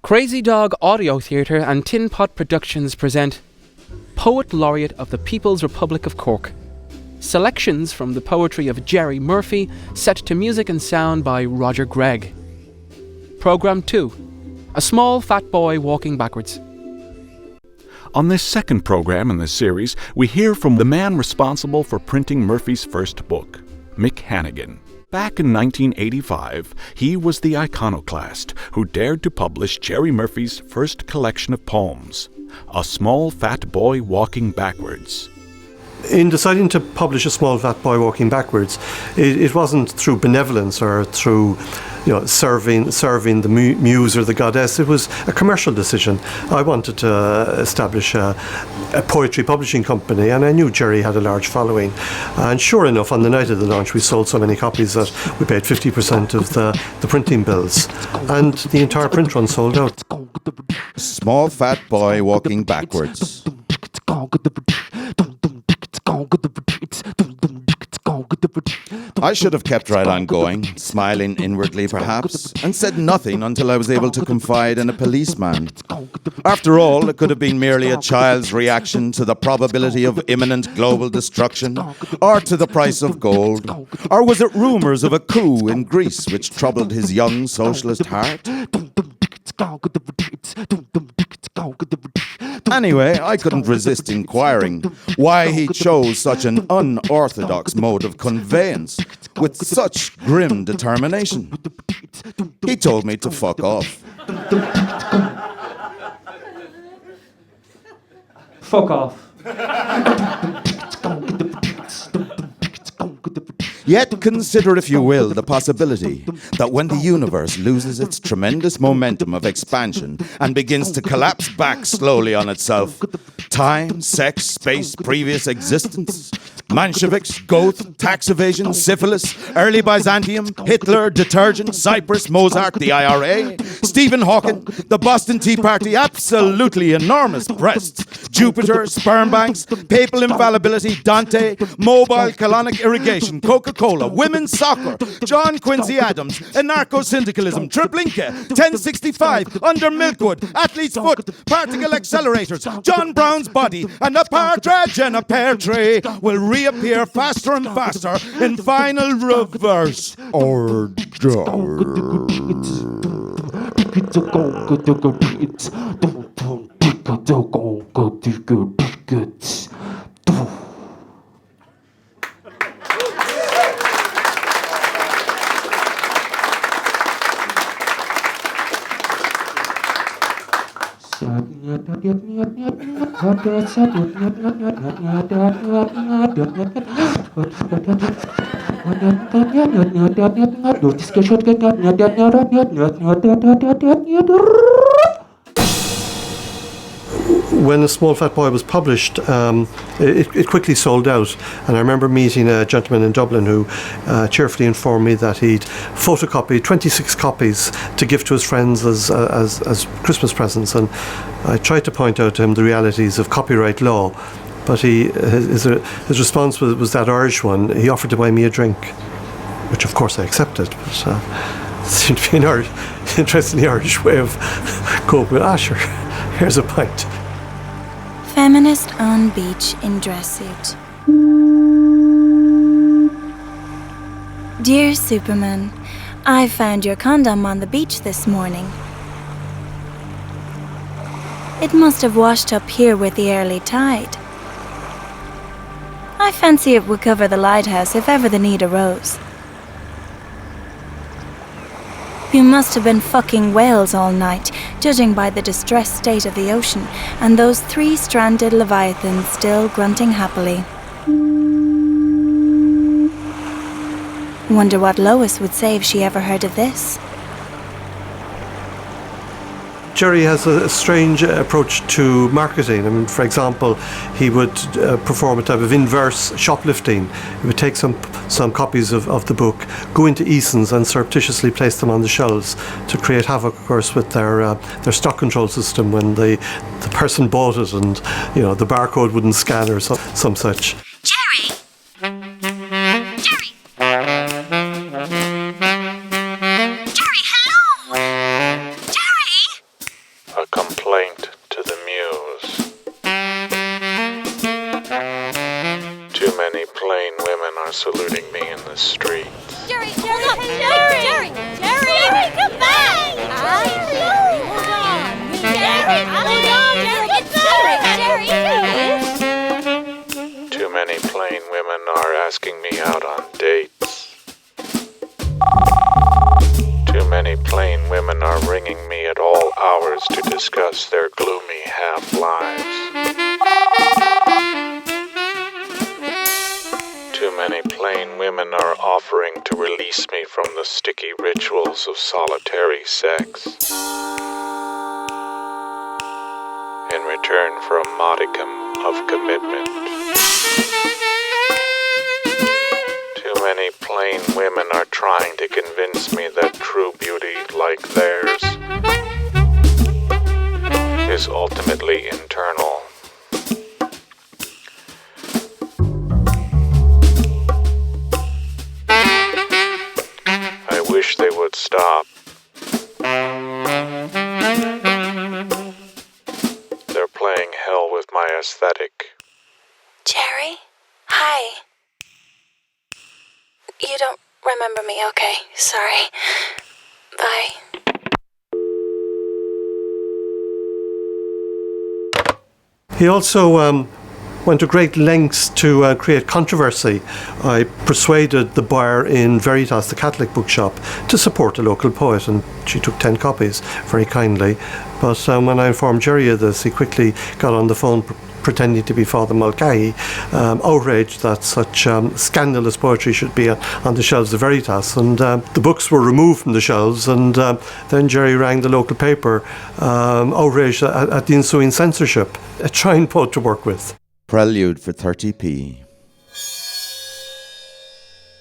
Crazy Dog Audio Theatre and Tin Pot Productions present Poet Laureate of the People's Republic of Cork. Selections from the poetry of Gerry Murphy, set to music and sound by Roger Gregg. Programme 2. A Small Fat Boy Walking Backwards. On this second program in this series, we hear from the man responsible for printing Murphy's first book, Mick Hannigan. Back in 1985, he was the iconoclast who dared to publish Gerry Murphy's first collection of poems, A Small Fat Boy Walking Backwards. In deciding to publish A Small Fat Boy Walking Backwards, it wasn't through benevolence or through serving the muse or the goddess. It was a commercial decision. I wanted to establish a poetry publishing company, and I knew Gerry had a large following. And sure enough, on the night of the launch, we sold so many copies that we paid 50% of the printing bills, and the entire print run sold out. Small Fat Boy Walking Backwards. I should have kept right on going, smiling inwardly perhaps, and said nothing until I was able to confide in a policeman. After all, it could have been merely a child's reaction to the probability of imminent global destruction, or to the price of gold, or was it rumours of a coup in Greece which troubled his young socialist heart? Anyway, I couldn't resist inquiring why he chose such an unorthodox mode of conveyance with such grim determination. He told me to fuck off. Fuck off. Yet consider, if you will, the possibility that when the universe loses its tremendous momentum of expansion and begins to collapse back slowly on itself, time, sex, space, previous existence, Mensheviks, Goth, tax evasion, syphilis, early Byzantium, Hitler, detergent, Cyprus, Mozart, the IRA, Stephen Hawking, the Boston Tea Party, absolutely enormous breasts, Jupiter, sperm banks, papal infallibility, Dante, mobile colonic irrigation, Coca-Cola, women's soccer, John Quincy Adams, anarcho-syndicalism, Treblinka, 1065, under Milkwood, athlete's foot, particle accelerators, John Brown's body, and a partridge and a pear tree will reappear faster and faster in final reverse order. When A Small Fat Boy was published, it quickly sold out, and I remember meeting a gentleman in Dublin who cheerfully informed me that he'd photocopied 26 copies to give to his friends as Christmas presents, and I tried to point out to him the realities of copyright law, but his response was that Irish one. He offered to buy me a drink, which of course I accepted, but it seemed to be an interesting Irish way of coping with, sure, here's a pint. Feminist on beach in dress suit. Dear Superman, I found your condom on the beach this morning. It must have washed up here with the early tide. I fancy it would cover the lighthouse if ever the need arose. You must have been fucking whales all night, judging by the distressed state of the ocean and those three-stranded leviathans still grunting happily. Wonder what Lois would say if she ever heard of this. Gerry has a strange approach to marketing. I mean, for example, he would perform a type of inverse shoplifting. He would take some copies of the book, go into Eason's and surreptitiously place them on the shelves to create havoc, of course, with their stock control system when the person bought it and the barcode wouldn't scan or some such. Gerry! Gerry! Gerry, hello! Gerry! complaint to the muse. Too many plain women are saluting me in the street. Gerry, hold up! Gerry, come back! Hold on! Gerry, Too many plain women are asking me out on dates. Too many plain women are ringing me at all hours to discuss their gloomy half-lives. Too many plain women are offering to release me from the sticky rituals of solitary sex in return for a modicum of commitment. Too many plain women are trying to convince me that true beauty, like theirs, is ultimately internal. I wish they would stop. They're playing hell with my aesthetic. Gerry? Hi. You don't remember me, okay. Sorry. Bye. He also went to great lengths to create controversy. I persuaded the buyer in Veritas, the Catholic bookshop, to support a local poet, and she took 10 copies very kindly. But when I informed Gerry of this, he quickly got on the phone pretending to be Father Mulcahy, outraged that such scandalous poetry should be on the shelves of Veritas. And the books were removed from the shelves, and then Gerry rang the local paper, outraged at the ensuing censorship. A trying poet to work with. Prelude for 30p.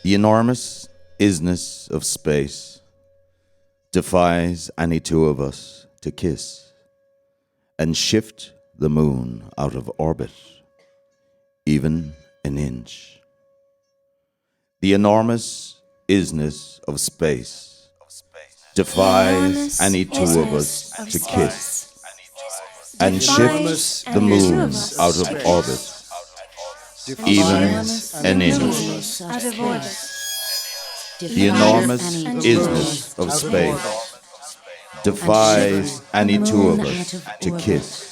The enormous isness of space defies any two of us to kiss and shift the moon out of orbit, even an inch. The enormous isness of space defies any two of us to kiss and shift the moon out of orbit, even an inch. The enormous isness of space defies any two of us to kiss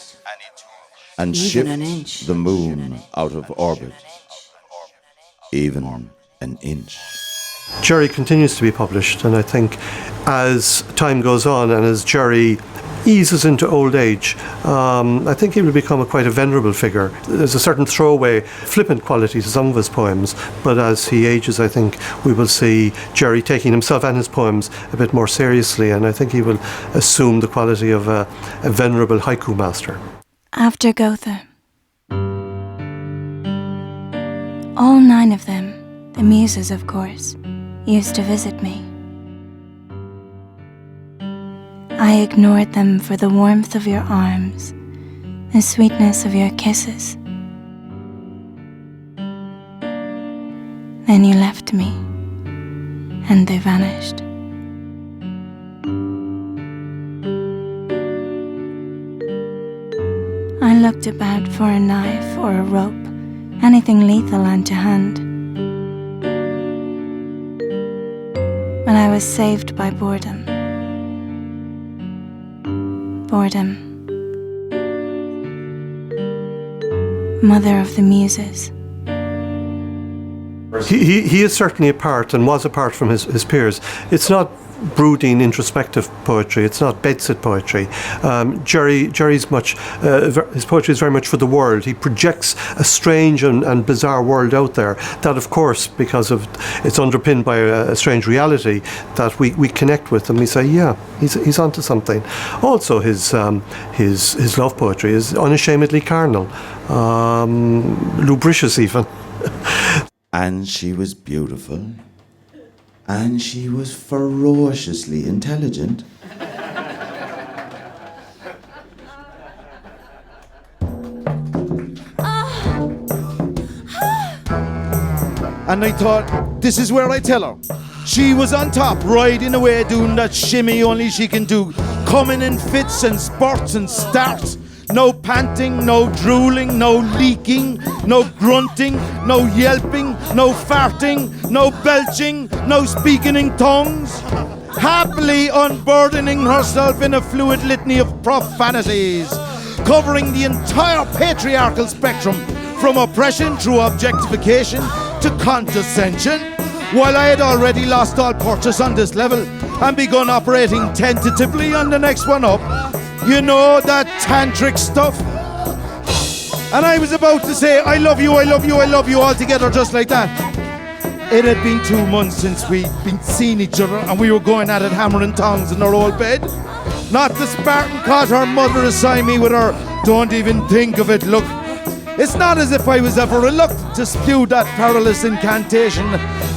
and shift the moon out of orbit, even an inch. Gerry continues to be published, and I think as time goes on and as Gerry eases into old age, I think he will become quite a venerable figure. There's a certain throwaway, flippant quality to some of his poems, but as he ages, I think we will see Gerry taking himself and his poems a bit more seriously, and I think he will assume the quality of a venerable haiku master. After Gotha, all 9 of them, the muses of course, used to visit me. I ignored them for the warmth of your arms, the sweetness of your kisses. Then you left me, and they vanished. I looked about for a knife or a rope, anything lethal and to hand. But I was saved by boredom. Boredom. Mother of the Muses. He is certainly apart and was apart from his peers. It's not brooding, introspective poetry. It's not bedsit poetry. Gerry's much, his poetry is very much for the world. He projects a strange and bizarre world out there that, of course, because of it's underpinned by a strange reality that we connect with, and we say, yeah, he's onto something. Also, his love poetry is unashamedly carnal, lubricious even. And she was beautiful. And she was ferociously intelligent. And I thought, this is where I tell her. She was on top, riding away, doing that shimmy only she can do, coming in fits and spurts and starts. No panting, no drooling, no leaking, no grunting, no yelping, no farting, no belching, no speaking in tongues. Happily unburdening herself in a fluid litany of profanities, covering the entire patriarchal spectrum from oppression through objectification to condescension, while I had already lost all purchase on this level and begun operating tentatively on the next one up. You know, that tantric stuff. And I was about to say, I love you, I love you, I love you, all together just like that. It had been 2 months since we'd been seeing each other and we were going at it hammer and tongs in our old bed. Not the Spartan caught her mother aside me with her, don't even think of it look. It's not as if I was ever reluctant to spew that perilous incantation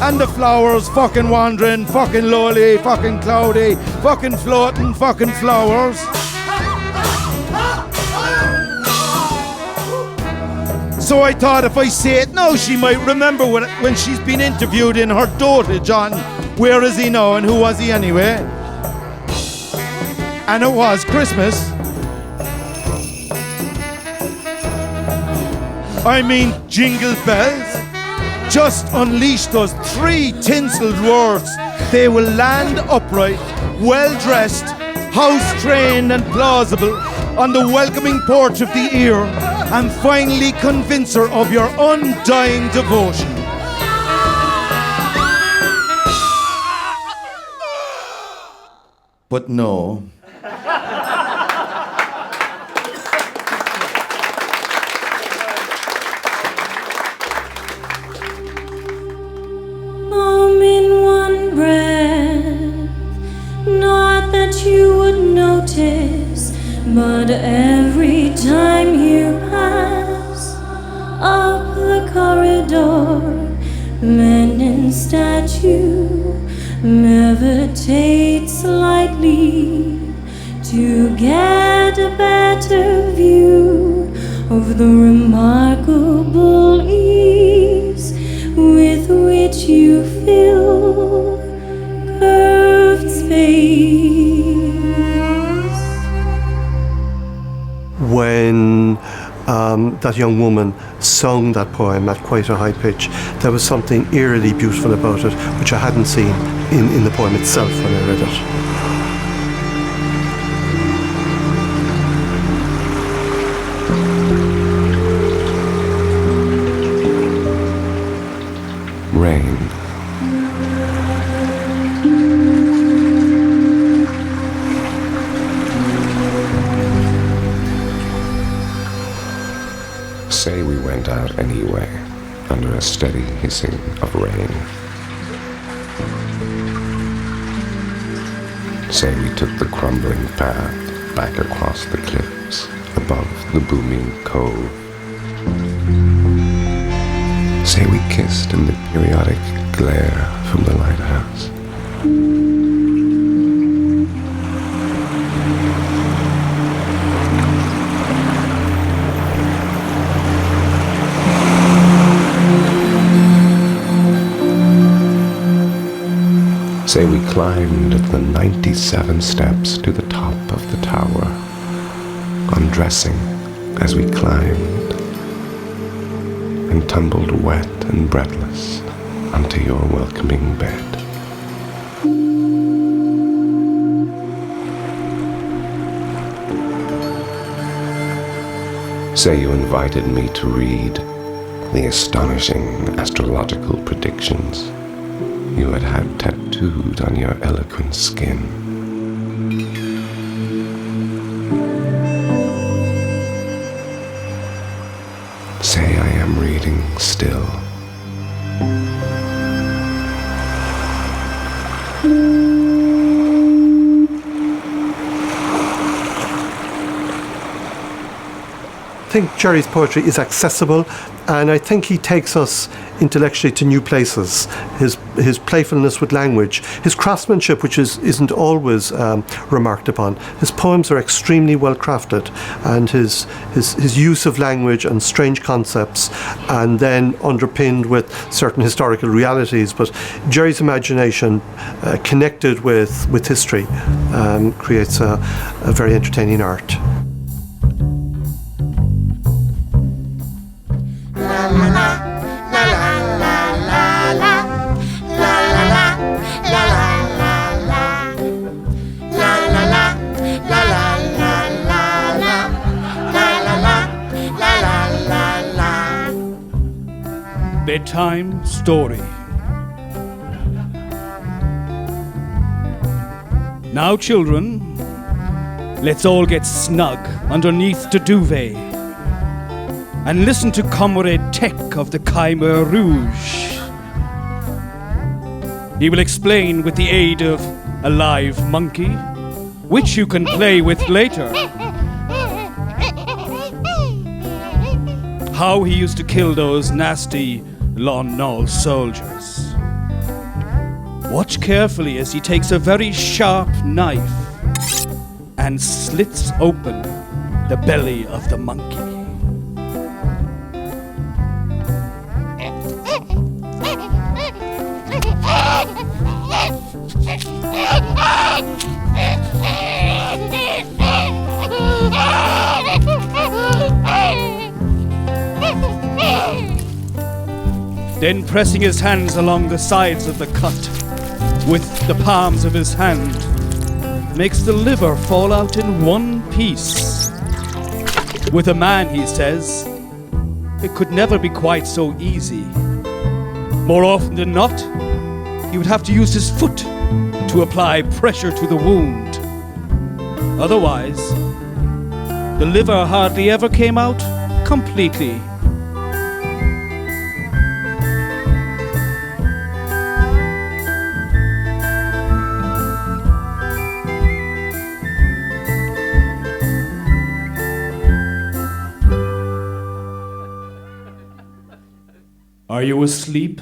and the flowers fucking wandering, fucking lowly, fucking cloudy, fucking floating, fucking flowers. So I thought if I say it now, she might remember when she's been interviewed in her dotage on Where Is He Now and Who Was He Anyway? And it was Christmas. I mean, jingle bells. Just unleash those 3 tinselled words. They will land upright, well-dressed, house-trained and plausible on the welcoming porch of the ear and finally convince her of your undying devotion. But no. In one breath, not that you would notice, but every time you pass up the corridor, Lenin statue levitates slightly to get a better view of the remarkable ease with which you fill curved space. When that young woman sung that poem at quite a high pitch, there was something eerily beautiful about it, which I hadn't seen in the poem itself when I read it. Rain. Say we went out anyway, under a steady hissing of rain. Say we took the crumbling path back across the cliffs above the booming cove. Say we kissed in the periodic glare from the lighthouse. Say we climbed the 97 steps to the top of the tower, undressing as we climbed, and tumbled wet and breathless onto your welcoming bed. Say you invited me to read the astonishing astrological predictions you had had tattooed on your eloquent skin. Say I am reading still. I think Gerry's poetry is accessible And I think he takes us intellectually to new places. His playfulness with language, his craftsmanship, which isn't always remarked upon. His poems are extremely well crafted, and his use of language and strange concepts, and then underpinned with certain historical realities. But Gerry's imagination, connected with history, creates a very entertaining art. Bedtime story. Now, children, let's all get snug underneath the duvet and listen to Comrade Tech of the Khmer Rouge. He will explain with the aid of a live monkey, which you can play with later, how he used to kill those nasty Lon Nol soldiers. Watch carefully as he takes a very sharp knife and slits open the belly of the monkey. Then pressing his hands along the sides of the cut with the palms of his hand, makes the liver fall out in one piece. With a man, he says, it could never be quite so easy. More often than not, he would have to use his foot to apply pressure to the wound. Otherwise, the liver hardly ever came out completely. Are you asleep?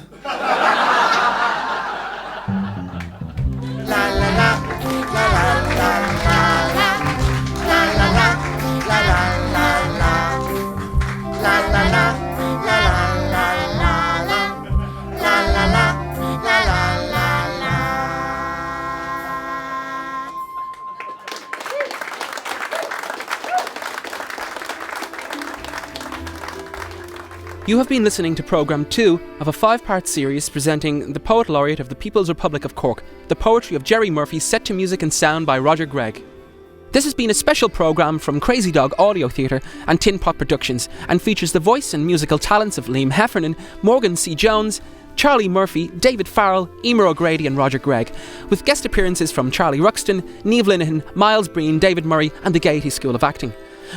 You have been listening to Programme 2 of a 5-part series presenting the Poet Laureate of the People's Republic of Cork, the poetry of Gerry Murphy set to music and sound by Roger Gregg. This has been a special programme from Crazy Dog Audio Theatre and Tin Pot Productions and features the voice and musical talents of Liam Heffernan, Morgan C. Jones, Charlie Murphy, David Farrell, Emer O'Grady and Roger Gregg, with guest appearances from Charlie Ruxton, Niamh Linehan, Miles Breen, David Murray and the Gaiety School of Acting.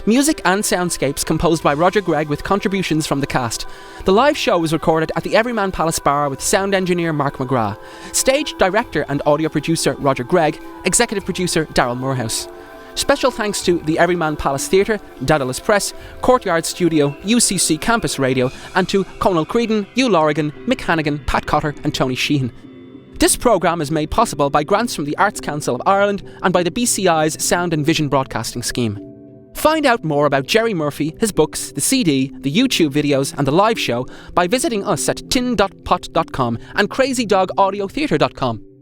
Music and soundscapes composed by Roger Gregg with contributions from the cast. The live show was recorded at the Everyman Palace Bar with sound engineer Mark McGrath, stage director and audio producer Roger Gregg, executive producer Daryl Moorhouse. Special thanks to the Everyman Palace Theatre, Daedalus Press, Courtyard Studio, UCC Campus Radio and to Conal Creedon, Hugh Lorrigan, Mick Hannigan, Pat Cotter and Tony Sheehan. This programme is made possible by grants from the Arts Council of Ireland and by the BCI's Sound and Vision Broadcasting Scheme. Find out more about Gerry Murphy, his books, the CD, the YouTube videos and the live show by visiting us at tin.pot.com and crazydogaudiotheatre.com.